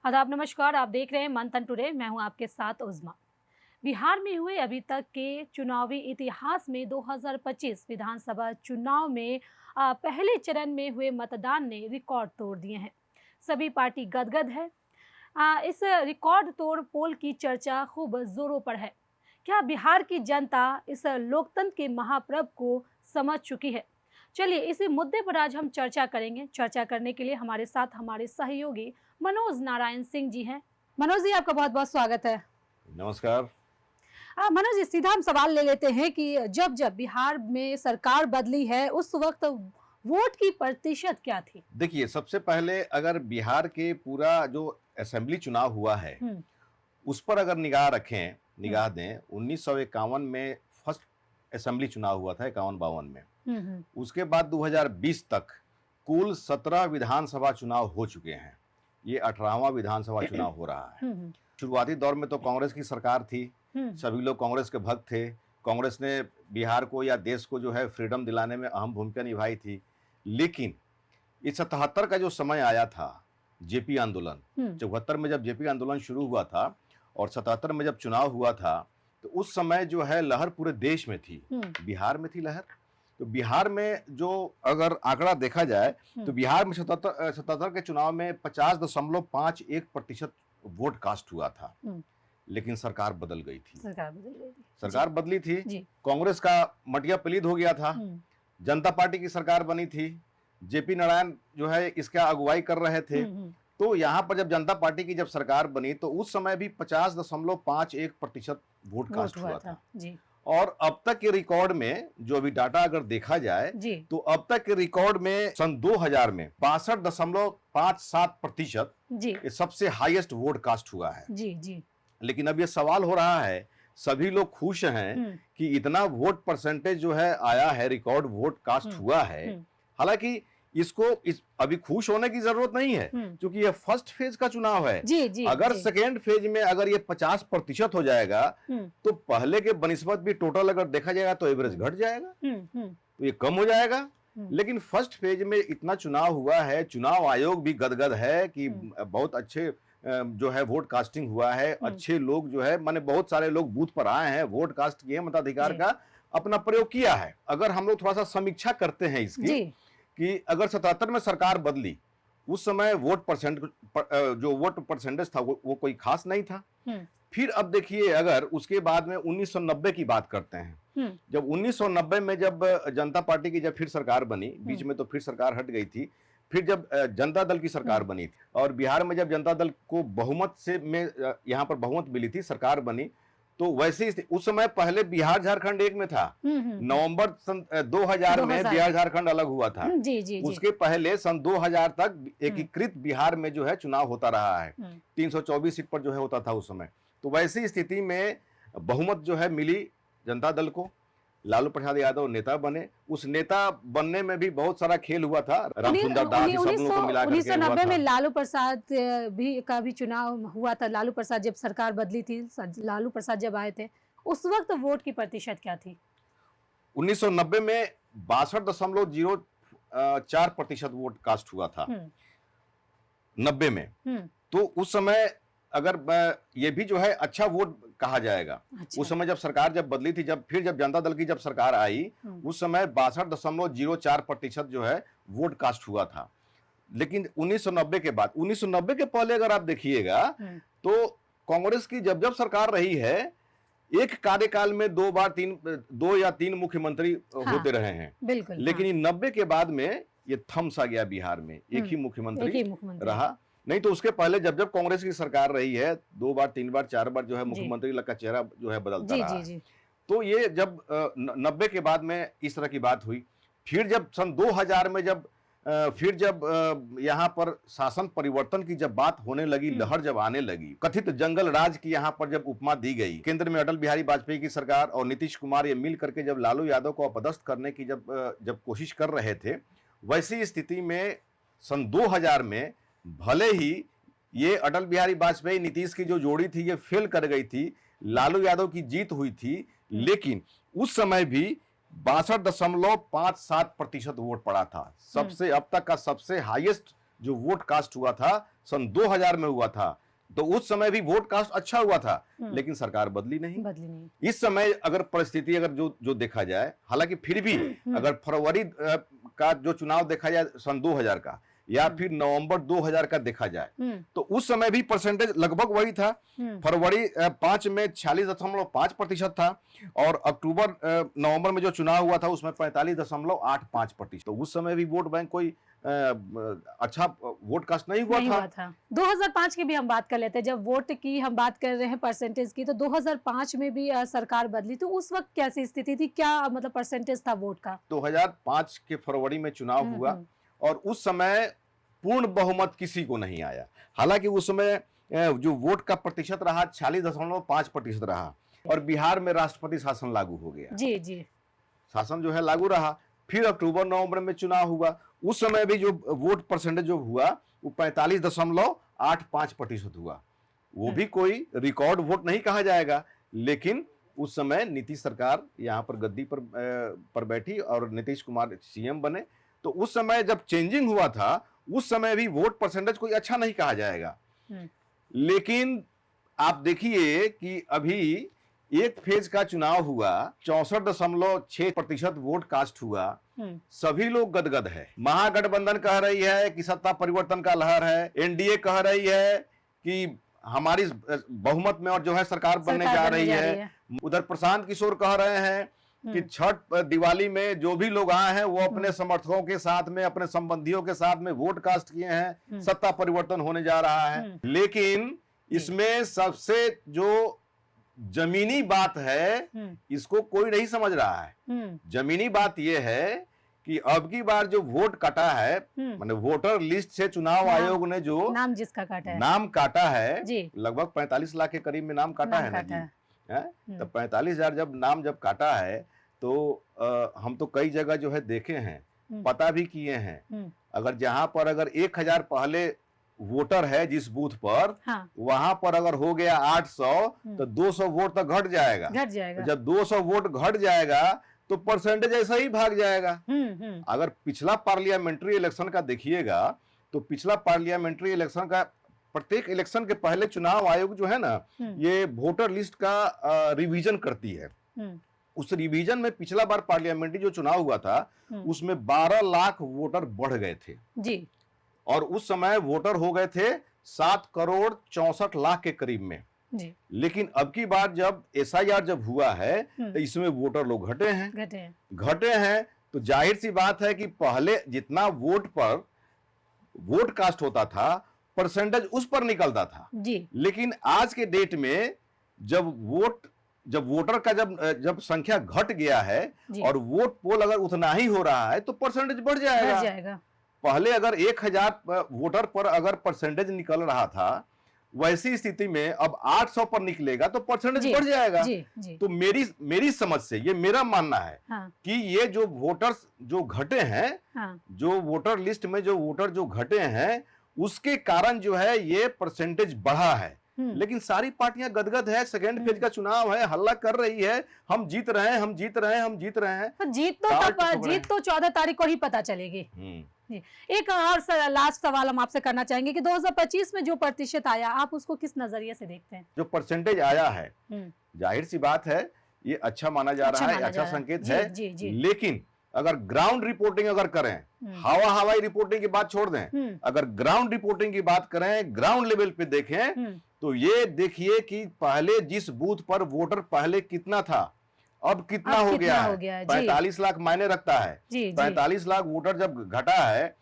आदाब, नमस्कार। आप देख रहे हैं मंथन टुडे। मैं हूं आपके साथ उज़मा। बिहार में हुए अभी तक के चुनावी इतिहास में 2025 विधानसभा चुनाव में पहले चरण में हुए मतदान ने रिकॉर्ड तोड़ दिए हैं। सभी पार्टी गदगद है। इस रिकॉर्ड तोड़ पोल की चर्चा खूब जोरों पर है। क्या बिहार की जनता इस लोकतंत्र के महापर्व को समझ चुकी है? चलिए इसी मुद्दे पर आज हम चर्चा करेंगे। चर्चा करने के लिए हमारे साथ हमारे सहयोगी मनोज नारायण सिंह जी हैं। मनोज जी, आपका बहुत बहुत स्वागत है। नमस्कार। मनोज जी, सीधा हम सवाल ले लेते हैं कि जब जब बिहार में सरकार बदली है उस वक्त वोट की प्रतिशत क्या थी? देखिए, सबसे पहले अगर बिहार के पूरा जो असेंबली चुनाव हुआ है, हम्म। उस पर अगर हम्म। निगाह दें 1951 में फर्स्ट असेंबली चुनाव हुआ था 51-52 में। हम्म। उसके बाद 2020 तक कुल 17 विधानसभा चुनाव हो चुके हैं। ये 18वां विधानसभा चुनाव हो रहा है। हम्म। शुरुआती दौर में तो कांग्रेस की सरकार थी, हम्म। सभी लोग कांग्रेस के भक्त थे। कांग्रेस ने बिहार को या देश को जो है फ्रीडम दिलाने में अहम भूमिका निभाई थी। लेकिन इस 77 का जो समय आया था, जेपी आंदोलन, हम्म। 74 में जब जेपी आंदोलन शुरू हुआ था और 77 में जब चुनाव हुआ था, तो उस समय जो है लहर पूरे देश में थी, बिहार में थी लहर। तो बिहार में जो अगर आंकड़ा देखा जाए तो बिहार में 77 के चुनाव में 50.51% वोट कास्ट हुआ था। लेकिन सरकार बदल गई थी। सरकार बदली थी। कांग्रेस का मटिया पलीद हो गया था। जनता पार्टी की सरकार बनी थी। जेपी नारायण जो है इसका अगुवाई कर रहे थे। तो यहाँ पर जब जनता पार्टी की जब सरकार बनी तो उस समय भी 50.51% वोट कास्ट हुआ था। और अब तक के रिकॉर्ड में जो अभी डाटा अगर देखा जाए तो अब तक के रिकॉर्ड में सन 2000 में 62.57% ये सबसे हाईएस्ट वोट कास्ट हुआ है। लेकिन अब ये सवाल हो रहा है, सभी लोग खुश हैं कि इतना वोट परसेंटेज जो है आया है, रिकॉर्ड वोट कास्ट हुआ है। हालांकि अभी खुश होने की जरूरत नहीं है, क्योंकि ये फर्स्ट फेज का चुनाव है। अगर सेकेंड फेज में अगर ये 50% हो जाएगा तो पहले के बनिस्बत भी टोटल अगर देखा जाएगा तो एवरेज घट जाएगा, तो ये कम हो जाएगा। लेकिन फर्स्ट फेज में इतना चुनाव हुआ है, चुनाव आयोग भी गदगद है कि बहुत अच्छे जो है वोट कास्टिंग हुआ है। अच्छे लोग जो है माने बहुत सारे लोग बूथ पर आए हैं, वोट कास्ट किए, मताधिकार का अपना प्रयोग किया है। अगर हम लोग थोड़ा सा समीक्षा करते हैं इसकी कि अगर 77 में सरकार बदली, उस समय जो वोट परसेंटेज था वो कोई खास नहीं था। फिर अब देखिए, अगर उसके बाद में 1990 की बात करते हैं, जब 1990 में जब जनता पार्टी की जब फिर सरकार बनी, बीच में तो फिर सरकार हट गई थी, फिर जब जनता दल की सरकार बनी थी और बिहार में जब जनता दल को बहुमत से में यहाँ पर बहुमत मिली थी, सरकार बनी, तो वैसे ही उस समय पहले बिहार झारखंड एक में था। नवंबर सन 2000 में बिहार झारखंड अलग हुआ था। उसके पहले सन 2000 तक एकीकृत बिहार में जो है चुनाव होता रहा है। 324 सीट पर जो है होता था उस समय। तो वैसी स्थिति में बहुमत जो है मिली जनता दल को, लालू प्रसाद यादव नेता बने। उस नेता बनने में भी बहुत सारा खेल हुआ था, रामसुंदर दास सब लोगों को मिला करके 1990 में लालू प्रसाद का भी चुनाव हुआ था। लालू प्रसाद जब सरकार बदली थी, लालू प्रसाद जब आए थे, उस वक्त वोट की प्रतिशत क्या थी? 1990 में 62.04% वोट कास्ट हुआ था 90 में। तो उस समय अगर ये भी जो है अच्छा वोट कहा जाएगा। उस समय जब सरकार जब बदली थी, फिर जब जनता दल की जब सरकार आई, उस समय 62.04% जो है वोट कास्ट हुआ था। लेकिन 1990 के बाद, 1990 के पहले अगर आप देखिएगा तो कांग्रेस की जब जब सरकार रही है, एक कार्यकाल में दो या तीन मुख्यमंत्री होते रहे हैं। लेकिन 90 के बाद में ये थम सा गया, बिहार में एक ही मुख्यमंत्री रहा। नहीं तो उसके पहले जब जब कांग्रेस की सरकार रही है, 2 बार 3 बार 4 बार जो है मुख्यमंत्री का चेहरा जो है बदलता रहा है। तो ये जब 90 के बाद में इस तरह की बात हुई। फिर जब सन 2000 में जब यहाँ पर शासन परिवर्तन की जब बात होने लगी, लहर जब आने लगी, कथित जंगल राज की यहाँ पर जब उपमा दी गई, केंद्र में अटल बिहारी वाजपेयी की सरकार और नीतीश कुमार ये मिल करके जब लालू यादव को अपदस्थ करने की जब कोशिश कर रहे थे, वैसी स्थिति में सन 2000 में भले ही ये अटल बिहारी वाजपेयी नीतीश की जो जोड़ी थी ये फेल कर गई थी, लालू यादव की जीत हुई थी, लेकिन उस समय भी 62.57% वोट पड़ा था। सबसे अब तक का सबसे हाईएस्ट जो वोट कास्ट हुआ था सन 2000 में हुआ था, तो उस समय भी वोट कास्ट अच्छा हुआ था, लेकिन सरकार बदली नहीं। इस समय अगर परिस्थिति अगर जो देखा जाए, हालांकि फिर भी अगर फरवरी का जो चुनाव देखा जाए सन 2000 का या फिर नवंबर 2000 का देखा जाए, तो उस समय भी परसेंटेज लगभग वही था। फरवरी 5 में 46.5% था और अक्टूबर नवंबर में जो चुनाव हुआ था उसमें 45.85%। तो उस समय भी वोट बैंक कोई अच्छा वोट कास्ट नहीं हुआ था। 2005 की भी हम बात कर लेते हैं, जब वोट की हम बात कर रहे हैं परसेंटेज की, तो 2005 में भी सरकार बदली, तो उस वक्त कैसी स्थिति थी, क्या मतलब परसेंटेज था वोट का? 2005 के फरवरी में चुनाव हुआ और उस समय पूर्ण बहुमत किसी को नहीं आया। हालांकि उस समय जो वोट का प्रतिशत रहा 46.5% रहा और बिहार में राष्ट्रपति शासन लागू हो गया। जी शासन जो है लागू रहा। फिर अक्टूबर नवंबर में चुनाव हुआ, उस समय भी जो वोट परसेंटेज जो हुआ वो 45.85% हुआ। वो भी कोई रिकॉर्ड वोट नहीं कहा जाएगा, लेकिन उस समय नीतीश सरकार यहाँ पर गद्दी पर बैठी और नीतीश कुमार सीएम बने। तो उस समय जब चेंजिंग हुआ था उस समय भी वोट परसेंटेज कोई अच्छा नहीं कहा जाएगा। लेकिन आप देखिए कि अभी एक फेज का चुनाव हुआ, 64.6% वोट कास्ट हुआ। सभी लोग गदगद है। महागठबंधन कह रही है कि सत्ता परिवर्तन का लहर है, एनडीए कह रही है कि हमारी बहुमत में और जो है सरकार बनने जा रही है। उधर प्रशांत किशोर कह रहे हैं कि छठ दिवाली में जो भी लोग आए हैं वो अपने समर्थकों के साथ में, अपने संबंधियों के साथ में वोट कास्ट किए हैं, सत्ता परिवर्तन होने जा रहा है। लेकिन इसमें सबसे जो जमीनी बात है इसको कोई नहीं समझ रहा है। जमीनी बात यह है कि अब की बार जो वोट काटा है, माने वोटर लिस्ट से चुनाव आयोग ने जो नाम जिसका काटा है, नाम काटा है, लगभग 45 लाख के करीब में नाम काटा है ना जी। तो 45,000 जब काटा है तो हम तो कई जगह जो है देखे हैं, पता भी किए हैं। अगर जहां पर अगर 1000 पहले वोटर है जिस बूथ पर, वहां पर अगर हो गया 800 तो 200 वोट तक घट जाएगा। जब 200 वोट घट जाएगा तो परसेंटेज ऐसा ही भाग जाएगा। अगर पिछला पार्लियामेंट्री इलेक्शन का देखिएगा तो पिछला पार्लियामेंट्री इलेक्शन का प्रत्येक इलेक्शन के पहले चुनाव आयोग जो है ना, ये वोटर लिस्ट का रिवीजन करती है। उस रिवीजन में पिछला बार पार्लियामेंट्री जो चुनाव हुआ था उसमें 12 लाख वोटर बढ़ गए थे जी। और उस समय वोटर हो गए थे 7 करोड़ 64 लाख के करीब में जी। लेकिन अब की बार जब एसआईआर जब हुआ है तो इसमें वोटर लोग घटे हैं। तो जाहिर सी बात है कि पहले जितना वोट पर वोट कास्ट होता था परसेंटेज उस पर निकलता था जी। लेकिन आज के डेट में जब वोटर का जब संख्या घट गया है और वोट पोल अगर उतना ही हो रहा है तो परसेंटेज बढ़ जाएगा। पहले अगर 1000 वोटर पर अगर परसेंटेज निकल रहा था, वैसी स्थिति में अब 800 पर निकलेगा तो परसेंटेज बढ़ जाएगा जी। तो मेरी समझ से ये मेरा मानना है कि ये जो वोटर्स जो घटे हैं, जो वोटर लिस्ट में जो वोटर जो घटे हैं उसके कारण जो है ये परसेंटेज बढ़ा है। लेकिन सारी पार्टियां गदगद है, सेकेंड फेज का चुनाव है, हल्ला कर रही है, हम जीत रहे हैं। तो जीत तो 14 तारीख को ही पता चलेगी। एक और लास्ट सवाल हम आपसे करना चाहेंगे कि 2025 में जो प्रतिशत आया, आप उसको किस नजरिए से देखते हैं? जो परसेंटेज आया है, जाहिर सी बात है ये अच्छा माना जा रहा है, अच्छा संकेत है। लेकिन अगर ग्राउंड रिपोर्टिंग अगर करें, हवाई रिपोर्टिंग की बात छोड़ दें, अगर ग्राउंड रिपोर्टिंग की बात करें, ग्राउंड लेवल पे देखें तो ये देखिए कि पहले जिस बूथ पर वोटर पहले कितना था अब कितना हो गया है। 45 लाख मायने रखता है। 45 लाख वोटर जब घटा है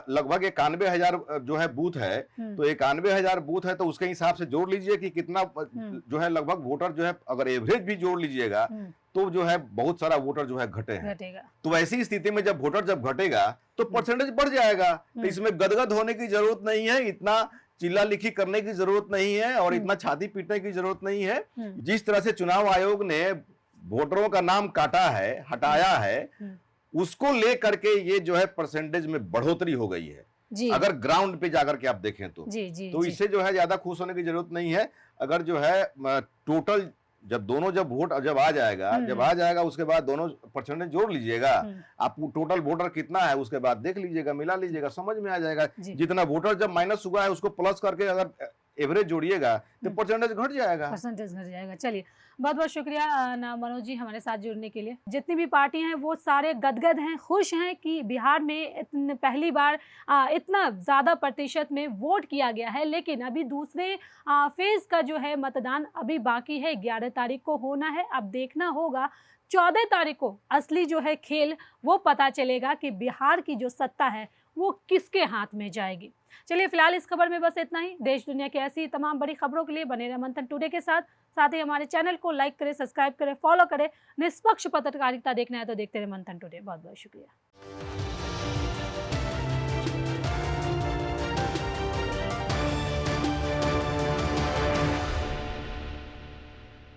लगभग 91,000 जो है बूथ है, तो 91,000 बूथ है तो उसके हिसाब से जोड़ लीजिए कि कितना जो है लगभग वोटर जो है, अगर एवरेज भी जोड़ लीजिएगा तो जो है बहुत सारा वोटर जो है घटे हैं। तो ऐसी स्थिति में जब वोटर जब घटेगा तो परसेंटेज बढ़ जाएगा। तो इसमें गदगद होने की जरूरत नहीं है, इतना चिल्ला लिखी करने की जरूरत नहीं है और इतना छाती पीटने की जरूरत नहीं है। जिस तरह से चुनाव आयोग ने वोटरों का नाम काटा है, हटाया है, उसको लेकर के ये जो है परसेंटेज में बढ़ोतरी हो गई है जी। अगर ग्राउंड पे जाकर के आप देखें तो इससे जो है ज्यादा खुश होने की जरूरत नहीं है। अगर जो है टोटल जब वोट जब आ जाएगा उसके बाद दोनों परसेंटेज जोड़ लीजिएगा, आप टोटल वोटर कितना है उसके बाद देख लीजिएगा, मिला लीजिएगा, समझ में आ जाएगा। जितना वोटर जब माइनस हुआ है उसको प्लस करके अगर एवरेज जोड़िएगा तो परसेंटेज घट जाएगा। चलिए, बहुत बहुत शुक्रिया मनोज जी हमारे साथ जुड़ने के लिए। जितनी भी पार्टियां हैं वो सारे गदगद हैं, खुश हैं कि बिहार में पहली बार इतना ज़्यादा प्रतिशत में वोट किया गया है। लेकिन अभी दूसरे फेज़ का जो है मतदान अभी बाकी है, 11 तारीख को होना है। अब देखना होगा 14 तारीख को असली जो है खेल वो पता चलेगा कि बिहार की जो सत्ता है वो किसके हाथ में जाएगी। चलिए, फिलहाल इस खबर में बस इतना ही। देश दुनिया की ऐसी तमाम बड़ी खबरों के लिए बने रहे मंथन टुडे के साथ ही हमारे चैनल को लाइक करें, सब्सक्राइब करें, फॉलो करें। निष्पक्ष पत्रकारिता देखना है तो देखते रहे मंथन टुडे। बहुत बहुत शुक्रिया।